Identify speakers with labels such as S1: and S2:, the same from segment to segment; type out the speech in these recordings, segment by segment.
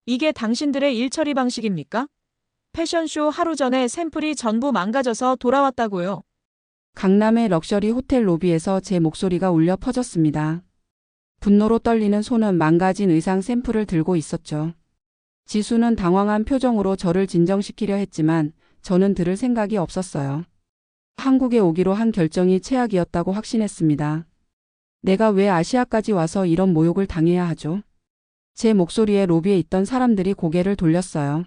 S1: 이게 당신들의 일처리 방식입니까? 패션쇼 하루 전에 샘플이 전부 망가져서 돌아왔다고요.
S2: 강남의 럭셔리 호텔 로비에서 제 목소리가 울려 퍼졌습니다. 분노로 떨리는 손은 망가진 의상 샘플을 들고 있었죠. 지수는 당황한 표정으로 저를 진정시키려 했지만 저는 들을 생각이 없었어요. 한국에 오기로 한 결정이 최악이었다고 확신했습니다. 내가 왜 아시아까지 와서 이런 모욕을 당해야 하죠? 제 목소리에 로비에 있던 사람들이 고개를 돌렸어요.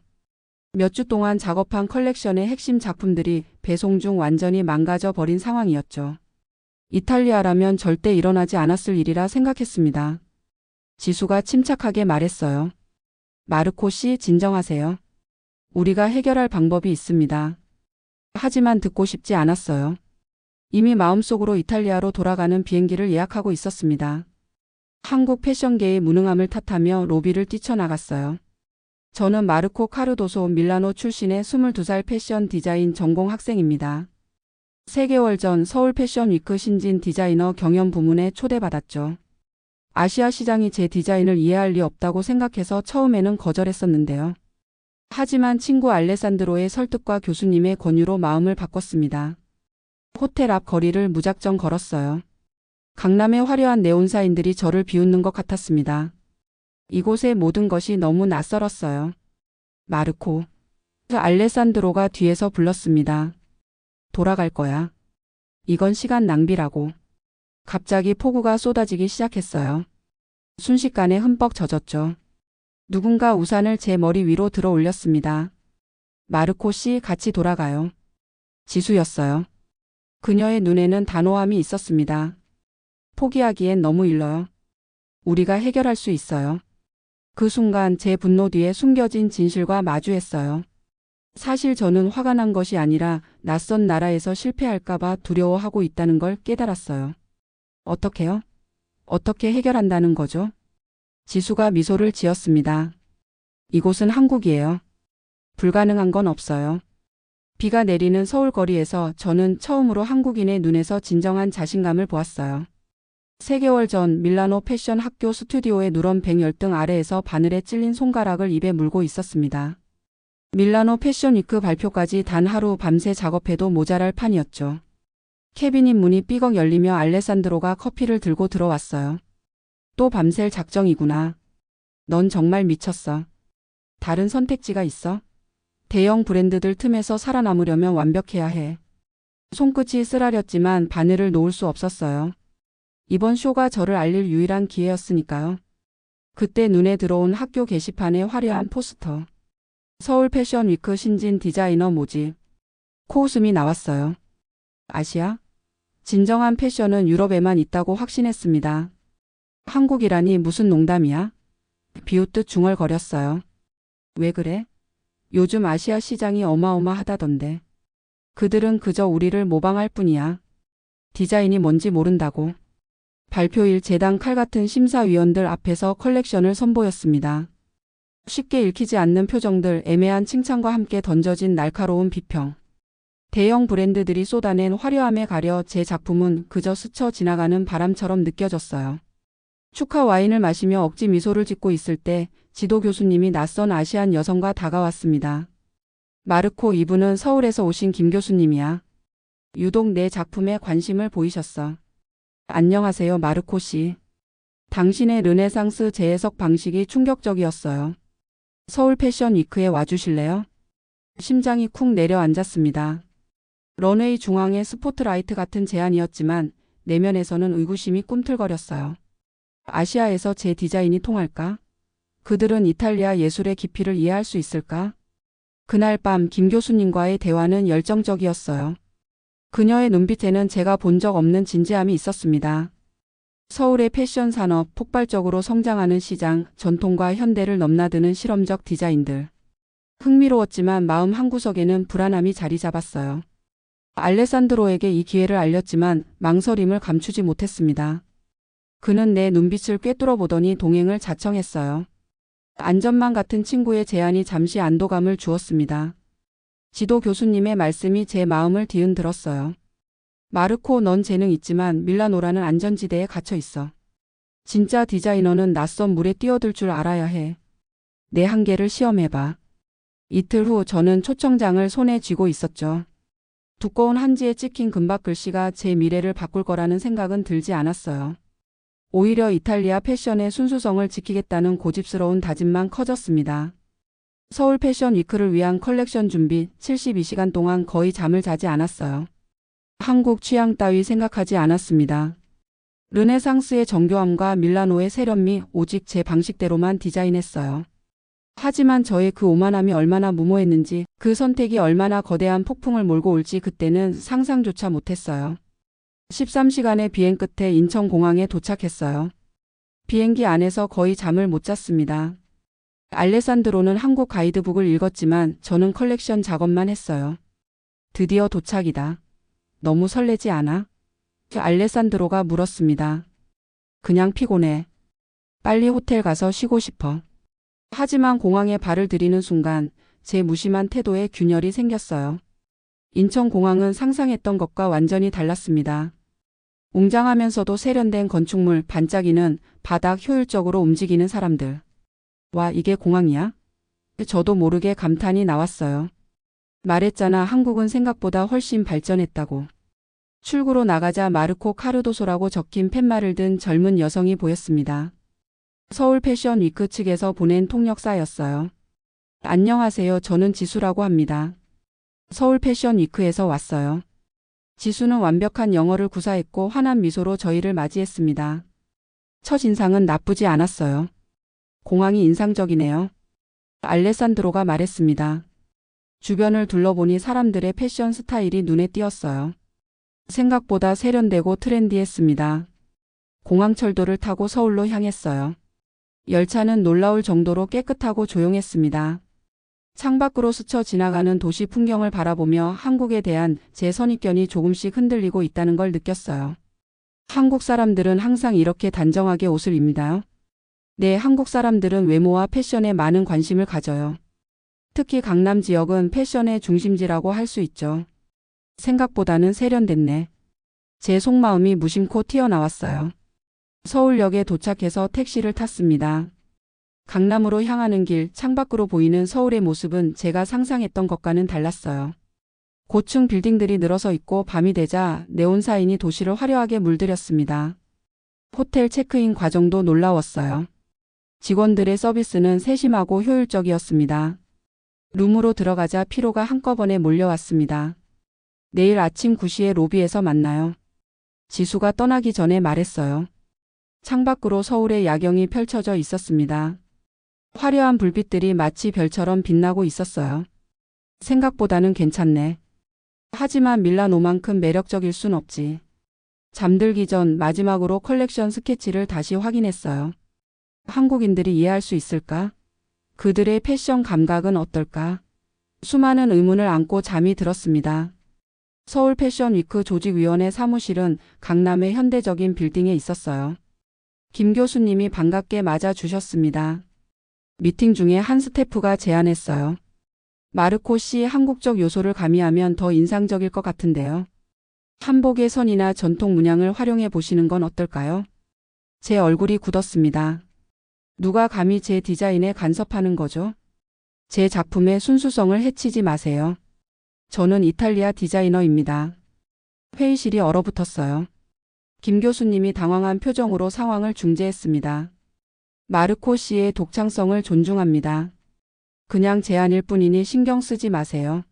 S2: 몇 주 동안 작업한 컬렉션의 핵심 작품들이 배송 중 완전히 망가져 버린 상황이었죠. 이탈리아라면 절대 일어나지 않았을 일이라 생각했습니다. 지수가 침착하게 말했어요. 마르코 씨, 진정하세요. 우리가 해결할 방법이 있습니다. 하지만 듣고 싶지 않았어요. 이미 마음속으로 이탈리아로 돌아가는 비행기를 예약하고 있었습니다. 한국 패션계의 무능함을 탓하며 로비를 뛰쳐나갔어요. 저는 마르코 카르도소 밀라노 출신의 22살 패션 디자인 전공 학생입니다. 3개월 전 서울 패션 위크 신진 디자이너 경연 부문에 초대받았죠. 아시아 시장이 제 디자인을 이해할 리 없다고 생각해서 처음에는 거절했었는데요. 하지만 친구 알레산드로의 설득과 교수님의 권유로 마음을 바꿨습니다. 호텔 앞 거리를 무작정 걸었어요. 강남의 화려한 네온사인들이 저를 비웃는 것 같았습니다. 이곳의 모든 것이 너무 낯설었어요. 마르코. 알레산드로가 뒤에서 불렀습니다. 돌아갈 거야. 이건 시간 낭비라고. 갑자기 폭우가 쏟아지기 시작했어요. 순식간에 흠뻑 젖었죠. 누군가 우산을 제 머리 위로 들어 올렸습니다. 마르코 씨, 같이 돌아가요. 지수였어요. 그녀의 눈에는 단호함이 있었습니다. 포기하기엔 너무 일러요. 우리가 해결할 수 있어요. 그 순간 제 분노 뒤에 숨겨진 진실과 마주했어요. 사실 저는 화가 난 것이 아니라 낯선 나라에서 실패할까봐 두려워하고 있다는 걸 깨달았어요. 어떻게요? 어떻게 해결한다는 거죠? 지수가 미소를 지었습니다. 이곳은 한국이에요. 불가능한 건 없어요. 비가 내리는 서울 거리에서 저는 처음으로 한국인의 눈에서 진정한 자신감을 보았어요. 3개월 전 밀라노 패션 학교 스튜디오의 누런 백열등 아래에서 바늘에 찔린 손가락을 입에 물고 있었습니다. 밀라노 패션 위크 발표까지 단 하루 밤새 작업해도 모자랄 판이었죠. 캐비닛 문이 삐걱 열리며 알레산드로가 커피를 들고 들어왔어요. 또 밤샐 작정이구나. 넌 정말 미쳤어. 다른 선택지가 있어? 대형 브랜드들 틈에서 살아남으려면 완벽해야 해. 손끝이 쓰라렸지만 바늘을 놓을 수 없었어요. 이번 쇼가 저를 알릴 유일한 기회였으니까요. 그때 눈에 들어온 학교 게시판의 화려한 포스터. 서울 패션 위크 신진 디자이너 모집. 코웃음이 나왔어요. 아시아? 진정한 패션은 유럽에만 있다고 확신했습니다. 한국이라니 무슨 농담이야? 비웃듯 중얼거렸어요. 왜 그래? 요즘 아시아 시장이 어마어마하다던데. 그들은 그저 우리를 모방할 뿐이야. 디자인이 뭔지 모른다고. 발표일 재단 칼같은 심사위원들 앞에서 컬렉션을 선보였습니다. 쉽게 읽히지 않는 표정들, 애매한 칭찬과 함께 던져진 날카로운 비평. 대형 브랜드들이 쏟아낸 화려함에 가려 제 작품은 그저 스쳐 지나가는 바람처럼 느껴졌어요. 축하 와인을 마시며 억지 미소를 짓고 있을 때 지도 교수님이 낯선 아시안 여성과 다가왔습니다. 마르코, 이분은 서울에서 오신 김 교수님이야. 유독 내 작품에 관심을 보이셨어. 안녕하세요, 마르코 씨. 당신의 르네상스 재해석 방식이 충격적이었어요. 서울 패션 위크에 와주실래요? 심장이 쿵 내려앉았습니다. 런웨이 중앙의 스포트라이트 같은 제안이었지만 내면에서는 의구심이 꿈틀거렸어요. 아시아에서 제 디자인이 통할까? 그들은 이탈리아 예술의 깊이를 이해할 수 있을까? 그날 밤 김 교수님과의 대화는 열정적이었어요. 그녀의 눈빛에는 제가 본 적 없는 진지함이 있었습니다. 서울의 패션 산업, 폭발적으로 성장하는 시장, 전통과 현대를 넘나드는 실험적 디자인들. 흥미로웠지만 마음 한구석에는 불안함이 자리 잡았어요. 알레산드로에게 이 기회를 알렸지만 망설임을 감추지 못했습니다. 그는 내 눈빛을 꿰뚫어 보더니 동행을 자청했어요. 안전망 같은 친구의 제안이 잠시 안도감을 주었습니다. 지도 교수님의 말씀이 제 마음을 뒤흔들었어요. 마르코, 넌 재능 있지만 밀라노라는 안전지대에 갇혀 있어. 진짜 디자이너는 낯선 물에 뛰어들 줄 알아야 해. 내 한계를 시험해봐. 이틀 후 저는 초청장을 손에 쥐고 있었죠. 두꺼운 한지에 찍힌 금박 글씨가 제 미래를 바꿀 거라는 생각은 들지 않았어요. 오히려 이탈리아 패션의 순수성을 지키겠다는 고집스러운 다짐만 커졌습니다. 서울 패션 위크를 위한 컬렉션 준비 72시간 동안 거의 잠을 자지 않았어요. 한국 취향 따위 생각하지 않았습니다. 르네상스의 정교함과 밀라노의 세련미 오직 제 방식대로만 디자인했어요. 하지만 저의 그 오만함이 얼마나 무모했는지, 그 선택이 얼마나 거대한 폭풍을 몰고 올지 그때는 상상조차 못했어요. 13시간의 비행 끝에 인천공항에 도착했어요. 비행기 안에서 거의 잠을 못 잤습니다. 알레산드로는 한국 가이드북을 읽었지만 저는 컬렉션 작업만 했어요. 드디어 도착이다. 너무 설레지 않아? 알레산드로가 물었습니다. 그냥 피곤해. 빨리 호텔 가서 쉬고 싶어. 하지만 공항에 발을 들이는 순간 제 무심한 태도에 균열이 생겼어요. 인천공항은 상상했던 것과 완전히 달랐습니다. 웅장하면서도 세련된 건축물, 반짝이는 바닥, 효율적으로 움직이는 사람들. 와, 이게 공항이야? 저도 모르게 감탄이 나왔어요. 말했잖아, 한국은 생각보다 훨씬 발전했다고. 출구로 나가자 마르코 카르도소라고 적힌 팻말을 든 젊은 여성이 보였습니다. 서울 패션 위크 측에서 보낸 통역사였어요. 안녕하세요. 저는 지수라고 합니다. 서울 패션 위크에서 왔어요. 지수는 완벽한 영어를 구사했고 환한 미소로 저희를 맞이했습니다. 첫인상은 나쁘지 않았어요. 공항이 인상적이네요. 알레산드로가 말했습니다. 주변을 둘러보니 사람들의 패션 스타일이 눈에 띄었어요. 생각보다 세련되고 트렌디했습니다. 공항철도를 타고 서울로 향했어요. 열차는 놀라울 정도로 깨끗하고 조용했습니다. 창밖으로 스쳐 지나가는 도시 풍경을 바라보며 한국에 대한 제 선입견이 조금씩 흔들리고 있다는 걸 느꼈어요. 한국 사람들은 항상 이렇게 단정하게 옷을 입니다요? 네, 한국 사람들은 외모와 패션에 많은 관심을 가져요. 특히 강남 지역은 패션의 중심지라고 할 수 있죠. 생각보다는 세련됐네. 제 속마음이 무심코 튀어나왔어요. 서울역에 도착해서 택시를 탔습니다. 강남으로 향하는 길, 창밖으로 보이는 서울의 모습은 제가 상상했던 것과는 달랐어요. 고층 빌딩들이 늘어서 있고 밤이 되자 네온 사인이 도시를 화려하게 물들였습니다. 호텔 체크인 과정도 놀라웠어요. 직원들의 서비스는 세심하고 효율적이었습니다. 룸으로 들어가자 피로가 한꺼번에 몰려왔습니다. 내일 아침 9시에 로비에서 만나요. 지수가 떠나기 전에 말했어요. 창밖으로 서울의 야경이 펼쳐져 있었습니다. 화려한 불빛들이 마치 별처럼 빛나고 있었어요. 생각보다는 괜찮네. 하지만 밀라노만큼 매력적일 순 없지. 잠들기 전 마지막으로 컬렉션 스케치를 다시 확인했어요. 한국인들이 이해할 수 있을까? 그들의 패션 감각은 어떨까? 수많은 의문을 안고 잠이 들었습니다. 서울 패션 위크 조직위원회 사무실은 강남의 현대적인 빌딩에 있었어요. 김 교수님이 반갑게 맞아주셨습니다. 미팅 중에 한 스태프가 제안했어요. 마르코 씨 한국적 요소를 가미하면 더 인상적일 것 같은데요. 한복의 선이나 전통 문양을 활용해 보시는 건 어떨까요? 제 얼굴이 굳었습니다. 누가 감히 제 디자인에 간섭하는 거죠? 제 작품의 순수성을 해치지 마세요. 저는 이탈리아 디자이너입니다. 회의실이 얼어붙었어요. 김 교수님이 당황한 표정으로 상황을 중재했습니다. 마르코 씨의 독창성을 존중합니다. 그냥 제안일 뿐이니 신경 쓰지 마세요.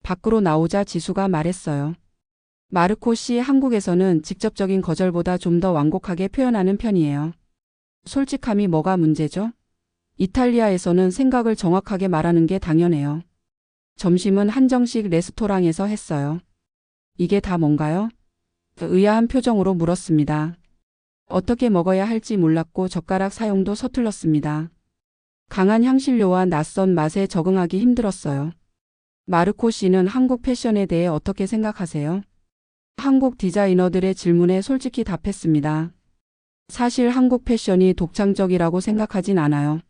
S2: 밖으로 나오자 지수가 말했어요. 마르코 씨 한국에서는 직접적인 거절보다 좀 더 완곡하게 표현하는 편이에요. 솔직함이 뭐가 문제죠? 이탈리아에서는 생각을 정확하게 말하는 게 당연해요. 점심은 한정식 레스토랑에서 했어요. 이게 다 뭔가요? 의아한 표정으로 물었습니다. 어떻게 먹어야 할지 몰랐고 젓가락 사용도 서툴렀습니다. 강한 향신료와 낯선 맛에 적응하기 힘들었어요. 마르코 씨는 한국 패션에 대해 어떻게 생각하세요? 한국 디자이너들의 질문에 솔직히 답했습니다. 사실 한국 패션이 독창적이라고 생각하진 않아요.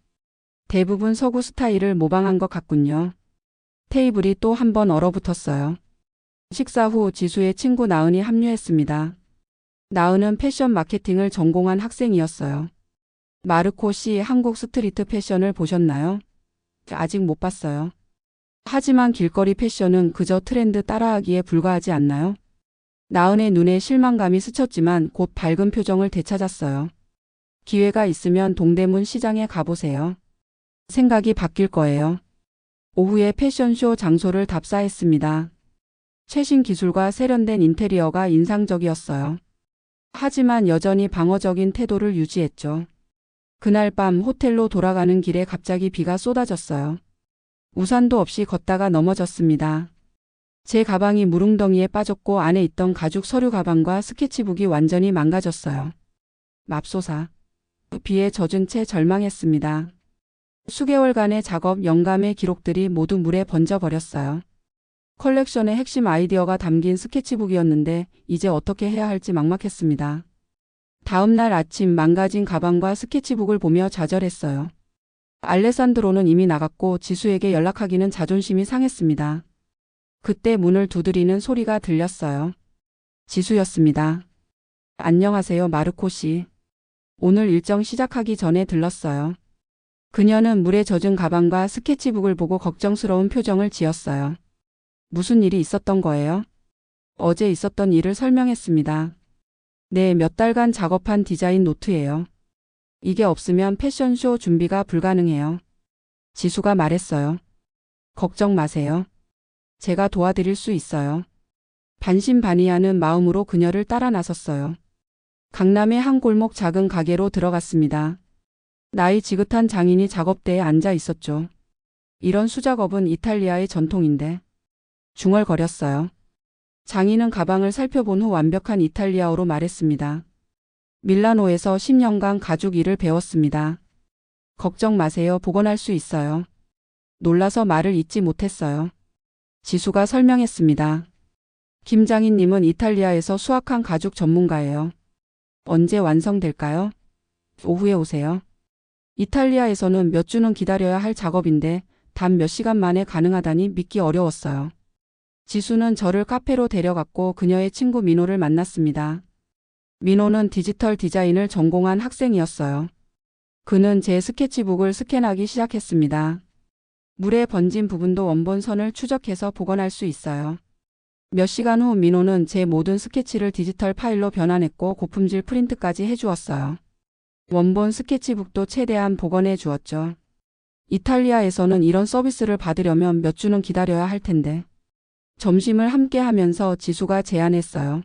S2: 대부분 서구 스타일을 모방한 것 같군요. 테이블이 또 한 번 얼어붙었어요. 식사 후 지수의 친구 나은이 합류했습니다. 나은은 패션 마케팅을 전공한 학생이었어요. 마르코 씨 한국 스트리트 패션을 보셨나요? 아직 못 봤어요. 하지만 길거리 패션은 그저 트렌드 따라하기에 불과하지 않나요? 나은의 눈에 실망감이 스쳤지만 곧 밝은 표정을 되찾았어요. 기회가 있으면 동대문 시장에 가보세요. 생각이 바뀔 거예요. 오후에 패션쇼 장소를 답사했습니다. 최신 기술과 세련된 인테리어가 인상적이었어요. 하지만 여전히 방어적인 태도를 유지했죠. 그날 밤 호텔로 돌아가는 길에 갑자기 비가 쏟아졌어요. 우산도 없이 걷다가 넘어졌습니다. 제 가방이 무릉덩이에 빠졌고 안에 있던 가죽 서류 가방과 스케치북이 완전히 망가졌어요. 맙소사. 비에 젖은 채 절망했습니다. 수개월간의 작업, 영감의 기록들이 모두 물에 번져버렸어요. 컬렉션의 핵심 아이디어가 담긴 스케치북이었는데 이제 어떻게 해야 할지 막막했습니다. 다음 날 아침 망가진 가방과 스케치북을 보며 좌절했어요. 알레산드로는 이미 나갔고 지수에게 연락하기는 자존심이 상했습니다. 그때 문을 두드리는 소리가 들렸어요. 지수였습니다. 안녕하세요, 마르코 씨. 오늘 일정 시작하기 전에 들렀어요. 그녀는 물에 젖은 가방과 스케치북을 보고 걱정스러운 표정을 지었어요. 무슨 일이 있었던 거예요? 어제 있었던 일을 설명했습니다. 네, 몇 달간 작업한 디자인 노트예요. 이게 없으면 패션쇼 준비가 불가능해요. 지수가 말했어요. 걱정 마세요. 제가 도와드릴 수 있어요. 반신반의하는 마음으로 그녀를 따라 나섰어요. 강남의 한 골목 작은 가게로 들어갔습니다. 나이 지긋한 장인이 작업대에 앉아 있었죠. 이런 수작업은 이탈리아의 전통인데. 중얼거렸어요. 장인은 가방을 살펴본 후 완벽한 이탈리아어로 말했습니다. 밀라노에서 10년간 가죽 일을 배웠습니다. 걱정 마세요. 복원할 수 있어요. 놀라서 말을 잇지 못했어요. 지수가 설명했습니다. 김장인님은 이탈리아에서 수확한 가죽 전문가예요. 언제 완성될까요? 오후에 오세요. 이탈리아에서는 몇 주는 기다려야 할 작업인데 단 몇 시간 만에 가능하다니 믿기 어려웠어요. 지수는 저를 카페로 데려갔고 그녀의 친구 민호를 만났습니다. 민호는 디지털 디자인을 전공한 학생이었어요. 그는 제 스케치북을 스캔하기 시작했습니다. 물에 번진 부분도 원본선을 추적해서 복원할 수 있어요. 몇 시간 후 민호는 제 모든 스케치를 디지털 파일로 변환했고 고품질 프린트까지 해주었어요. 원본 스케치북도 최대한 복원해 주었죠. 이탈리아에서는 이런 서비스를 받으려면 몇 주는 기다려야 할 텐데. 점심을 함께 하면서 지수가 제안했어요.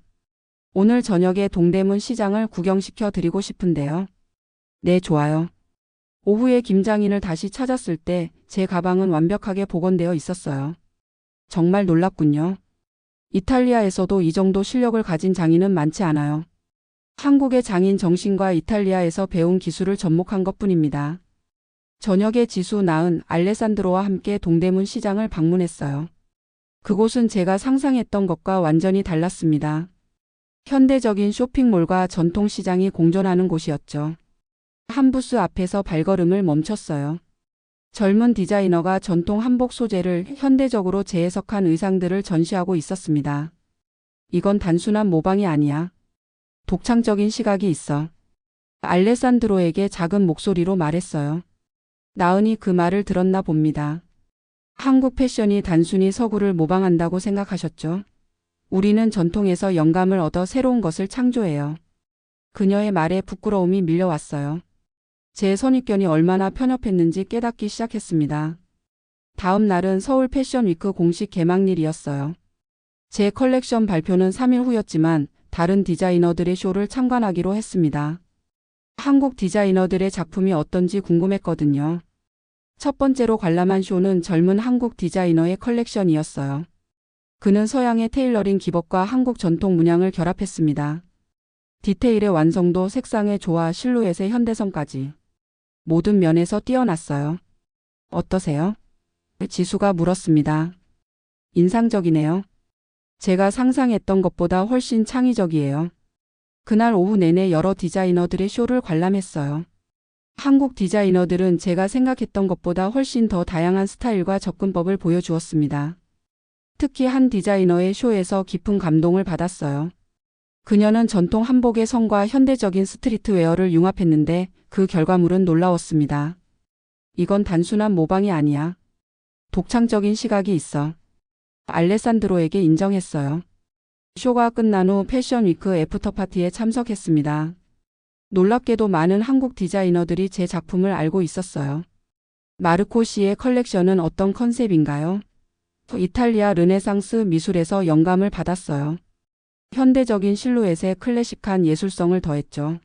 S2: 오늘 저녁에 동대문 시장을 구경시켜 드리고 싶은데요. 네, 좋아요. 오후에 김장인을 다시 찾았을 때 제 가방은 완벽하게 복원되어 있었어요. 정말 놀랍군요. 이탈리아에서도 이 정도 실력을 가진 장인은 많지 않아요. 한국의 장인 정신과 이탈리아에서 배운 기술을 접목한 것뿐입니다. 저녁에 지수, 나은, 알레산드로와 함께 동대문 시장을 방문했어요. 그곳은 제가 상상했던 것과 완전히 달랐습니다. 현대적인 쇼핑몰과 전통시장이 공존하는 곳이었죠. 한 부스 앞에서 발걸음을 멈췄어요. 젊은 디자이너가 전통 한복 소재를 현대적으로 재해석한 의상들을 전시하고 있었습니다. 이건 단순한 모방이 아니야. 독창적인 시각이 있어. 알레산드로에게 작은 목소리로 말했어요. 나은이 그 말을 들었나 봅니다. 한국 패션이 단순히 서구를 모방한다고 생각하셨죠? 우리는 전통에서 영감을 얻어 새로운 것을 창조해요. 그녀의 말에 부끄러움이 밀려왔어요. 제 선입견이 얼마나 편협했는지 깨닫기 시작했습니다. 다음 날은 서울 패션위크 공식 개막일이었어요. 제 컬렉션 발표는 3일 후였지만 다른 디자이너들의 쇼를 참관하기로 했습니다. 한국 디자이너들의 작품이 어떤지 궁금했거든요. 첫 번째로 관람한 쇼는 젊은 한국 디자이너의 컬렉션이었어요. 그는 서양의 테일러링 기법과 한국 전통 문양을 결합했습니다. 디테일의 완성도, 색상의 조화, 실루엣의 현대성까지. 모든 면에서 뛰어났어요. 어떠세요? 지수가 물었습니다. 인상적이네요. 제가 상상했던 것보다 훨씬 창의적이에요. 그날 오후 내내 여러 디자이너들의 쇼를 관람했어요. 한국 디자이너들은 제가 생각했던 것보다 훨씬 더 다양한 스타일과 접근법을 보여주었습니다. 특히 한 디자이너의 쇼에서 깊은 감동을 받았어요. 그녀는 전통 한복의 성과 현대적인 스트리트웨어를 융합했는데 그 결과물은 놀라웠습니다. 이건 단순한 모방이 아니야. 독창적인 시각이 있어. 알레산드로에게 인정했어요. 쇼가 끝난 후 패션위크 애프터파티에 참석했습니다. 놀랍게도 많은 한국 디자이너들이 제 작품을 알고 있었어요. 마르코 씨의 컬렉션은 어떤 컨셉인가요? 이탈리아 르네상스 미술에서 영감을 받았어요. 현대적인 실루엣에 클래식한 예술성을 더했죠.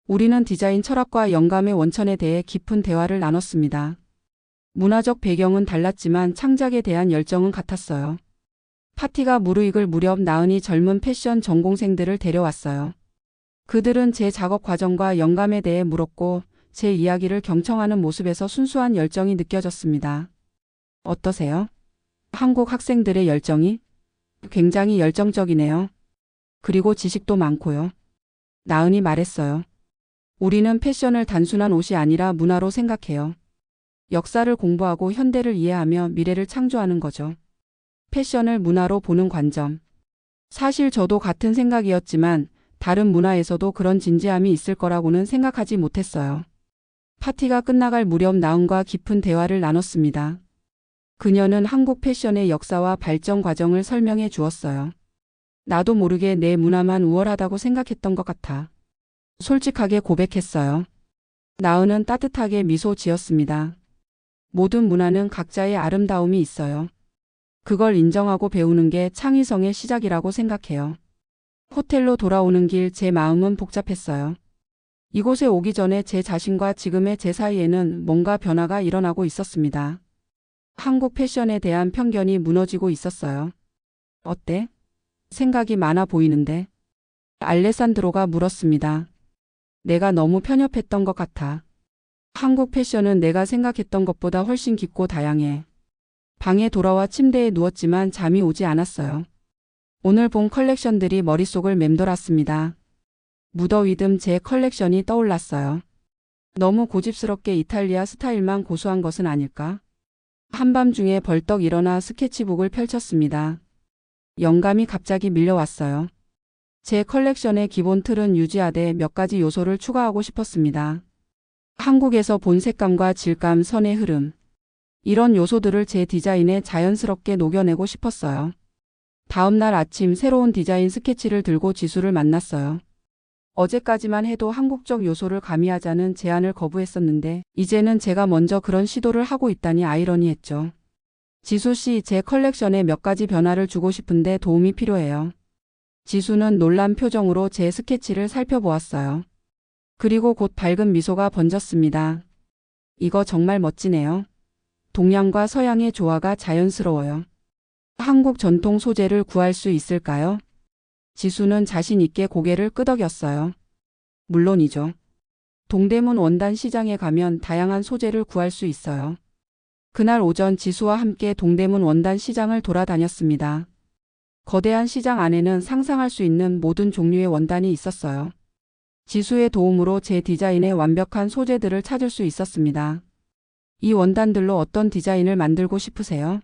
S2: 우리는 디자인 철학과 영감의 원천에 대해 깊은 대화를 나눴습니다. 문화적 배경은 달랐지만 창작에 대한 열정은 같았어요. 파티가 무르익을 무렵 나은이 젊은 패션 전공생들을 데려왔어요. 그들은 제 작업 과정과 영감에 대해 물었고 제 이야기를 경청하는 모습에서 순수한 열정이 느껴졌습니다. 어떠세요? 한국 학생들의 열정이? 굉장히 열정적이네요. 그리고 지식도 많고요. 나은이 말했어요. 우리는 패션을 단순한 옷이 아니라 문화로 생각해요. 역사를 공부하고 현대를 이해하며 미래를 창조하는 거죠. 패션을 문화로 보는 관점. 사실 저도 같은 생각이었지만 다른 문화에서도 그런 진지함이 있을 거라고는 생각하지 못했어요. 파티가 끝나갈 무렵 나은과 깊은 대화를 나눴습니다. 그녀는 한국 패션의 역사와 발전 과정을 설명해 주었어요. 나도 모르게 내 문화만 우월하다고 생각했던 것 같아. 솔직하게 고백했어요. 나은은 따뜻하게 미소 지었습니다. 모든 문화는 각자의 아름다움이 있어요. 그걸 인정하고 배우는 게 창의성의 시작이라고 생각해요. 호텔로 돌아오는 길 제 마음은 복잡했어요. 이곳에 오기 전에 제 자신과 지금의 제 사이에는 뭔가 변화가 일어나고 있었습니다. 한국 패션에 대한 편견이 무너지고 있었어요. 어때? 생각이 많아 보이는데? 알레산드로가 물었습니다. 내가 너무 편협했던 것 같아. 한국 패션은 내가 생각했던 것보다 훨씬 깊고 다양해. 방에 돌아와 침대에 누웠지만 잠이 오지 않았어요. 오늘 본 컬렉션들이 머릿속을 맴돌았습니다. 무더위듬 제 컬렉션이 떠올랐어요. 너무 고집스럽게 이탈리아 스타일만 고수한 것은 아닐까? 한밤중에 벌떡 일어나 스케치북을 펼쳤습니다. 영감이 갑자기 밀려왔어요. 제 컬렉션의 기본 틀은 유지하되 몇 가지 요소를 추가하고 싶었습니다. 한국에서 본 색감과 질감, 선의 흐름. 이런 요소들을 제 디자인에 자연스럽게 녹여내고 싶었어요. 다음 날 아침 새로운 디자인 스케치를 들고 지수를 만났어요. 어제까지만 해도 한국적 요소를 가미하자는 제안을 거부했었는데 이제는 제가 먼저 그런 시도를 하고 있다니 아이러니했죠. 지수 씨, 제 컬렉션에 몇 가지 변화를 주고 싶은데 도움이 필요해요. 지수는 놀란 표정으로 제 스케치를 살펴보았어요. 그리고 곧 밝은 미소가 번졌습니다. 이거 정말 멋지네요. 동양과 서양의 조화가 자연스러워요. 한국 전통 소재를 구할 수 있을까요? 지수는 자신 있게 고개를 끄덕였어요. 물론이죠. 동대문 원단 시장에 가면 다양한 소재를 구할 수 있어요. 그날 오전 지수와 함께 동대문 원단 시장을 돌아다녔습니다. 거대한 시장 안에는 상상할 수 있는 모든 종류의 원단이 있었어요. 지수의 도움으로 제 디자인에 완벽한 소재들을 찾을 수 있었습니다. 이 원단들로 어떤 디자인을 만들고 싶으세요?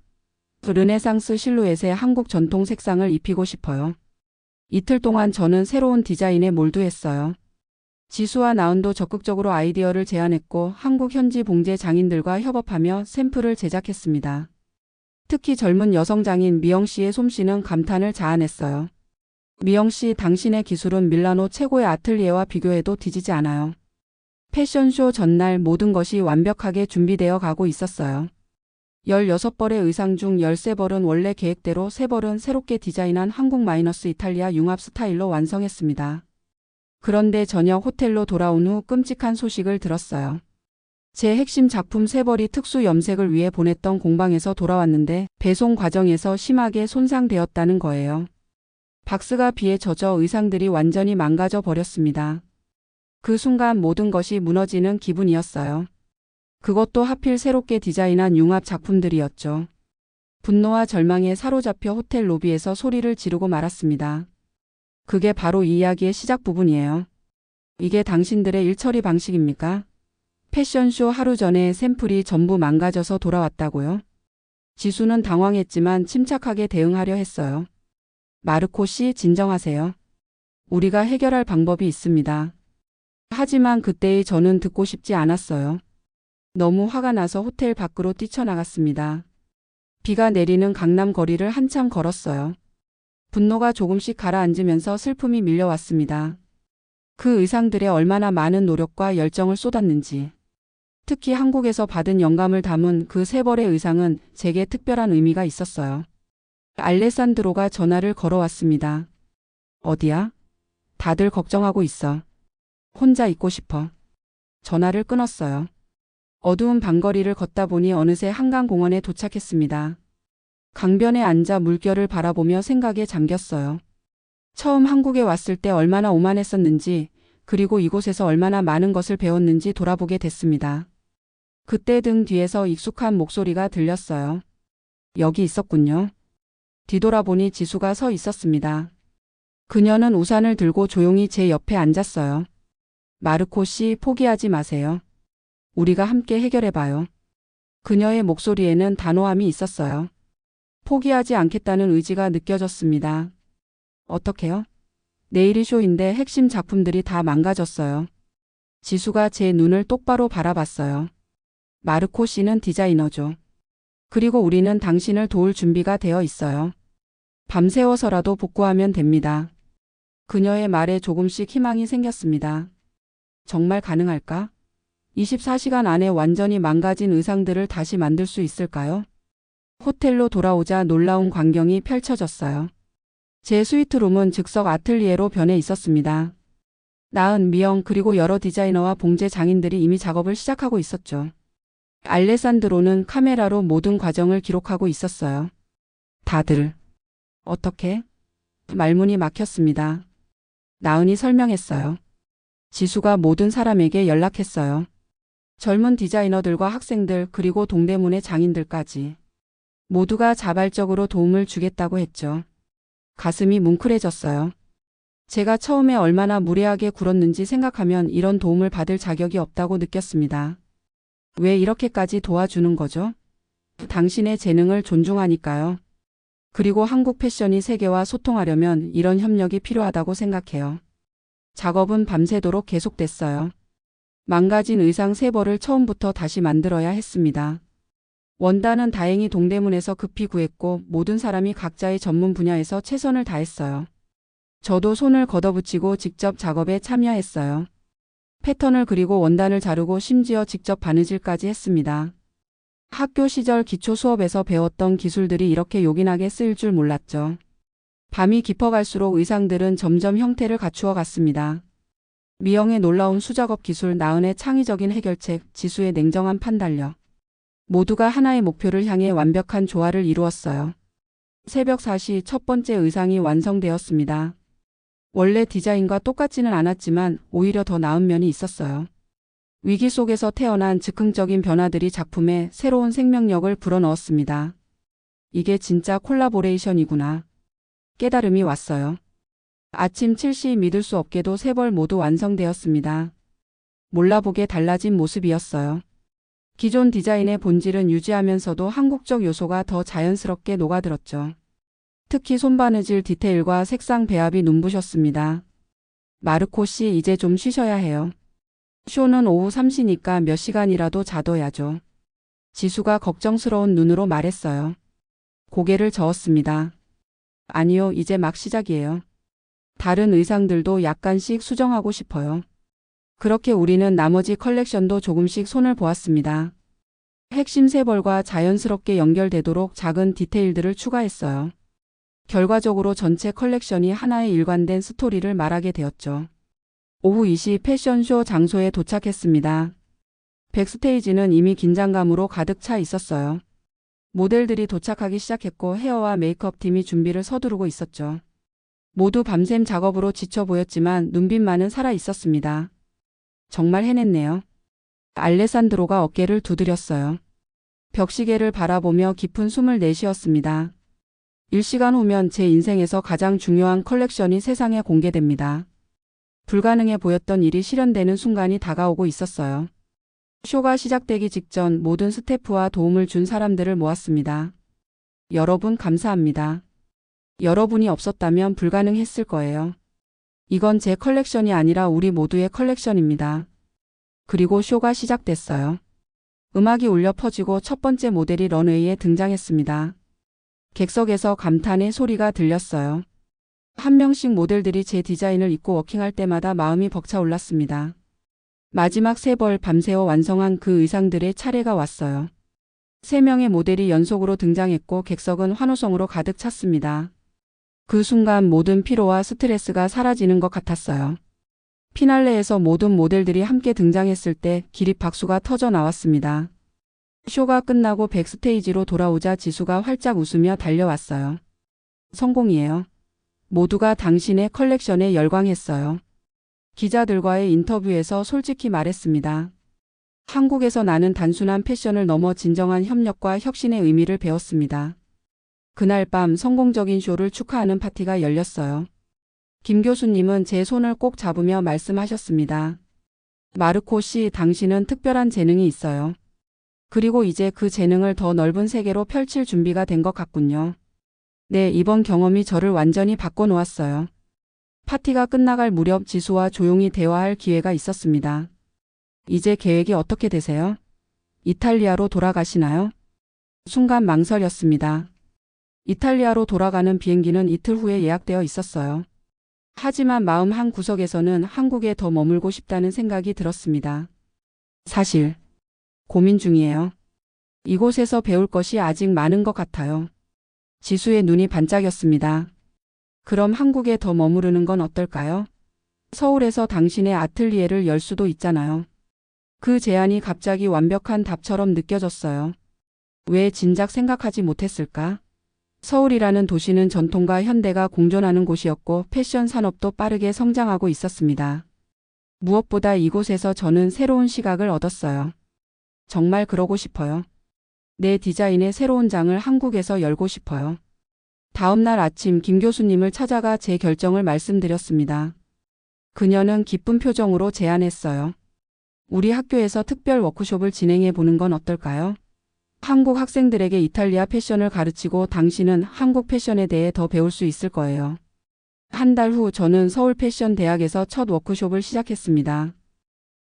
S2: 르네상스 실루엣에 한국 전통 색상을 입히고 싶어요. 이틀 동안 저는 새로운 디자인에 몰두했어요. 지수와 나은도 적극적으로 아이디어를 제안했고 한국 현지 봉제 장인들과 협업하며 샘플을 제작했습니다. 특히 젊은 여성 장인 미영 씨의 솜씨는 감탄을 자아냈어요. 미영 씨, 당신의 기술은 밀라노 최고의 아틀리에와 비교해도 뒤지지 않아요. 패션쇼 전날 모든 것이 완벽하게 준비되어 가고 있었어요. 16벌의 의상 중 13벌은 원래 계획대로 3벌은 새롭게 디자인한 한국 마이너스 이탈리아 융합 스타일로 완성했습니다. 그런데 저녁 호텔로 돌아온 후 끔찍한 소식을 들었어요. 제 핵심 작품 3벌이 특수 염색을 위해 보냈던 공방에서 돌아왔는데 배송 과정에서 심하게 손상되었다는 거예요. 박스가 비에 젖어 의상들이 완전히 망가져 버렸습니다. 그 순간 모든 것이 무너지는 기분이었어요. 그것도 하필 새롭게 디자인한 융합 작품들이었죠. 분노와 절망에 사로잡혀 호텔 로비에서 소리를 지르고 말았습니다. 그게 바로 이 이야기의 시작 부분이에요. 이게 당신들의 일처리 방식입니까? 패션쇼 하루 전에 샘플이 전부 망가져서 돌아왔다고요? 지수는 당황했지만 침착하게 대응하려 했어요. 마르코 씨, 진정하세요. 우리가 해결할 방법이 있습니다. 하지만 그때의 저는 듣고 싶지 않았어요. 너무 화가 나서 호텔 밖으로 뛰쳐나갔습니다. 비가 내리는 강남 거리를 한참 걸었어요. 분노가 조금씩 가라앉으면서 슬픔이 밀려왔습니다. 그 의상들에 얼마나 많은 노력과 열정을 쏟았는지. 특히 한국에서 받은 영감을 담은 그 세 벌의 의상은 제게 특별한 의미가 있었어요. 알레산드로가 전화를 걸어왔습니다. 어디야? 다들 걱정하고 있어. 혼자 있고 싶어. 전화를 끊었어요. 어두운 방거리를 걷다 보니 어느새 한강공원에 도착했습니다. 강변에 앉아 물결을 바라보며 생각에 잠겼어요. 처음 한국에 왔을 때 얼마나 오만했었는지, 그리고 이곳에서 얼마나 많은 것을 배웠는지 돌아보게 됐습니다. 그때 등 뒤에서 익숙한 목소리가 들렸어요. 여기 있었군요. 뒤돌아보니 지수가 서 있었습니다. 그녀는 우산을 들고 조용히 제 옆에 앉았어요. 마르코 씨, 포기하지 마세요. 우리가 함께 해결해봐요. 그녀의 목소리에는 단호함이 있었어요. 포기하지 않겠다는 의지가 느껴졌습니다. 어떡해요? 내일이 쇼인데 핵심 작품들이 다 망가졌어요. 지수가 제 눈을 똑바로 바라봤어요. 마르코 씨는 디자이너죠. 그리고 우리는 당신을 도울 준비가 되어 있어요. 밤새워서라도 복구하면 됩니다. 그녀의 말에 조금씩 희망이 생겼습니다. 정말 가능할까? 24시간 안에 완전히 망가진 의상들을 다시 만들 수 있을까요? 호텔로 돌아오자 놀라운 광경이 펼쳐졌어요. 제 스위트룸은 즉석 아틀리에로 변해 있었습니다. 나은, 미영 그리고 여러 디자이너와 봉제 장인들이 이미 작업을 시작하고 있었죠. 알레산드로는 카메라로 모든 과정을 기록하고 있었어요. 다들 어떻게? 말문이 막혔습니다. 나은이 설명했어요. 지수가 모든 사람에게 연락했어요. 젊은 디자이너들과 학생들 그리고 동대문의 장인들까지. 모두가 자발적으로 도움을 주겠다고 했죠. 가슴이 뭉클해졌어요. 제가 처음에 얼마나 무례하게 굴었는지 생각하면 이런 도움을 받을 자격이 없다고 느꼈습니다. 왜 이렇게까지 도와주는 거죠? 당신의 재능을 존중하니까요. 그리고 한국 패션이 세계와 소통하려면 이런 협력이 필요하다고 생각해요. 작업은 밤새도록 계속됐어요. 망가진 의상 세 벌을 처음부터 다시 만들어야 했습니다. 원단은 다행히 동대문에서 급히 구했고 모든 사람이 각자의 전문 분야에서 최선을 다했어요. 저도 손을 걷어붙이고 직접 작업에 참여했어요. 패턴을 그리고 원단을 자르고 심지어 직접 바느질까지 했습니다. 학교 시절 기초 수업에서 배웠던 기술들이 이렇게 요긴하게 쓰일 줄 몰랐죠. 밤이 깊어갈수록 의상들은 점점 형태를 갖추어 갔습니다. 미영의 놀라운 수작업 기술, 나은의 창의적인 해결책, 지수의 냉정한 판단력. 모두가 하나의 목표를 향해 완벽한 조화를 이루었어요. 새벽 4시 첫 번째 의상이 완성되었습니다. 원래 디자인과 똑같지는 않았지만 오히려 더 나은 면이 있었어요. 위기 속에서 태어난 즉흥적인 변화들이 작품에 새로운 생명력을 불어넣었습니다. 이게 진짜 콜라보레이션이구나. 깨달음이 왔어요. 아침 7시 믿을 수 없게도 세 벌 모두 완성되었습니다. 몰라보게 달라진 모습이었어요. 기존 디자인의 본질은 유지하면서도 한국적 요소가 더 자연스럽게 녹아들었죠. 특히 손바느질 디테일과 색상 배합이 눈부셨습니다. 마르코 씨, 이제 좀 쉬셔야 해요. 쇼는 오후 3시니까 몇 시간이라도 자둬야죠. 지수가 걱정스러운 눈으로 말했어요. 고개를 저었습니다. 아니요, 이제 막 시작이에요. 다른 의상들도 약간씩 수정하고 싶어요. 그렇게 우리는 나머지 컬렉션도 조금씩 손을 보았습니다. 핵심 세 벌과 자연스럽게 연결되도록 작은 디테일들을 추가했어요. 결과적으로 전체 컬렉션이 하나의 일관된 스토리를 말하게 되었죠. 오후 2시 패션쇼 장소에 도착했습니다. 백스테이지는 이미 긴장감으로 가득 차 있었어요. 모델들이 도착하기 시작했고 헤어와 메이크업 팀이 준비를 서두르고 있었죠. 모두 밤샘 작업으로 지쳐 보였지만 눈빛만은 살아 있었습니다. 정말 해냈네요. 알레산드로가 어깨를 두드렸어요. 벽시계를 바라보며 깊은 숨을 내쉬었습니다. 1시간 후면 제 인생에서 가장 중요한 컬렉션이 세상에 공개됩니다. 불가능해 보였던 일이 실현되는 순간이 다가오고 있었어요. 쇼가 시작되기 직전 모든 스태프와 도움을 준 사람들을 모았습니다. 여러분 감사합니다. 여러분이 없었다면 불가능했을 거예요. 이건 제 컬렉션이 아니라 우리 모두의 컬렉션입니다. 그리고 쇼가 시작됐어요. 음악이 울려 퍼지고 첫 번째 모델이 런웨이에 등장했습니다. 객석에서 감탄의 소리가 들렸어요. 한 명씩 모델들이 제 디자인을 입고 워킹할 때마다 마음이 벅차올랐습니다. 마지막 3벌 밤새워 완성한 그 의상들의 차례가 왔어요. 3명의 모델이 연속으로 등장했고 객석은 환호성으로 가득 찼습니다. 그 순간 모든 피로와 스트레스가 사라지는 것 같았어요. 피날레에서 모든 모델들이 함께 등장했을 때 기립 박수가 터져 나왔습니다. 쇼가 끝나고 백스테이지로 돌아오자 지수가 활짝 웃으며 달려왔어요. 성공이에요. 모두가 당신의 컬렉션에 열광했어요. 기자들과의 인터뷰에서 솔직히 말했습니다. 한국에서 나는 단순한 패션을 넘어 진정한 협력과 혁신의 의미를 배웠습니다. 그날 밤 성공적인 쇼를 축하하는 파티가 열렸어요. 김 교수님은 제 손을 꼭 잡으며 말씀하셨습니다. 마르코 씨, 당신은 특별한 재능이 있어요. 그리고 이제 그 재능을 더 넓은 세계로 펼칠 준비가 된 것 같군요. 네, 이번 경험이 저를 완전히 바꿔놓았어요. 파티가 끝나갈 무렵 지수와 조용히 대화할 기회가 있었습니다. 이제 계획이 어떻게 되세요? 이탈리아로 돌아가시나요? 순간 망설였습니다. 이탈리아로 돌아가는 비행기는 이틀 후에 예약되어 있었어요. 하지만 마음 한 구석에서는 한국에 더 머물고 싶다는 생각이 들었습니다. 사실 고민 중이에요. 이곳에서 배울 것이 아직 많은 것 같아요. 지수의 눈이 반짝였습니다. 그럼 한국에 더 머무르는 건 어떨까요? 서울에서 당신의 아틀리에를 열 수도 있잖아요. 그 제안이 갑자기 완벽한 답처럼 느껴졌어요. 왜 진작 생각하지 못했을까? 서울이라는 도시는 전통과 현대가 공존하는 곳이었고 패션 산업도 빠르게 성장하고 있었습니다. 무엇보다 이곳에서 저는 새로운 시각을 얻었어요. 정말 그러고 싶어요. 내 디자인의 새로운 장을 한국에서 열고 싶어요. 다음 날 아침 김 교수님을 찾아가 제 결정을 말씀드렸습니다. 그녀는 기쁜 표정으로 제안했어요. 우리 학교에서 특별 워크숍을 진행해 보는 건 어떨까요? 한국 학생들에게 이탈리아 패션을 가르치고 당신은 한국 패션에 대해 더 배울 수 있을 거예요. 한 달 후 저는 서울 패션 대학에서 첫 워크숍을 시작했습니다.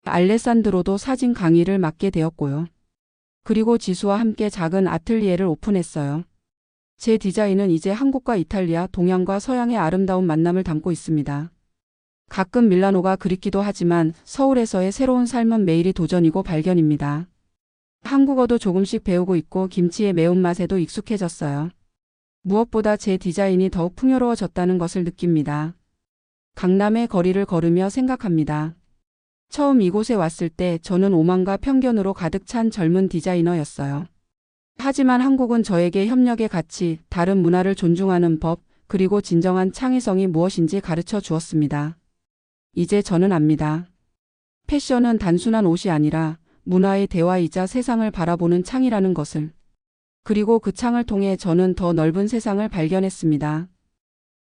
S2: 알레산드로도 사진 강의를 맡게 되었고요. 그리고 지수와 함께 작은 아틀리에를 오픈했어요. 제 디자인은 이제 한국과 이탈리아, 동양과 서양의 아름다운 만남을 담고 있습니다. 가끔 밀라노가 그립기도 하지만 서울에서의 새로운 삶은 매일이 도전이고 발견입니다. 한국어도 조금씩 배우고 있고 김치의 매운맛에도 익숙해졌어요. 무엇보다 제 디자인이 더욱 풍요로워졌다는 것을 느낍니다. 강남의 거리를 걸으며 생각합니다. 처음 이곳에 왔을 때 저는 오만과 편견으로 가득 찬 젊은 디자이너였어요. 하지만 한국은 저에게 협력의 가치, 다른 문화를 존중하는 법, 그리고 진정한 창의성이 무엇인지 가르쳐 주었습니다. 이제 저는 압니다. 패션은 단순한 옷이 아니라 문화의 대화이자 세상을 바라보는 창이라는 것을. 그리고 그 창을 통해 저는 더 넓은 세상을 발견했습니다.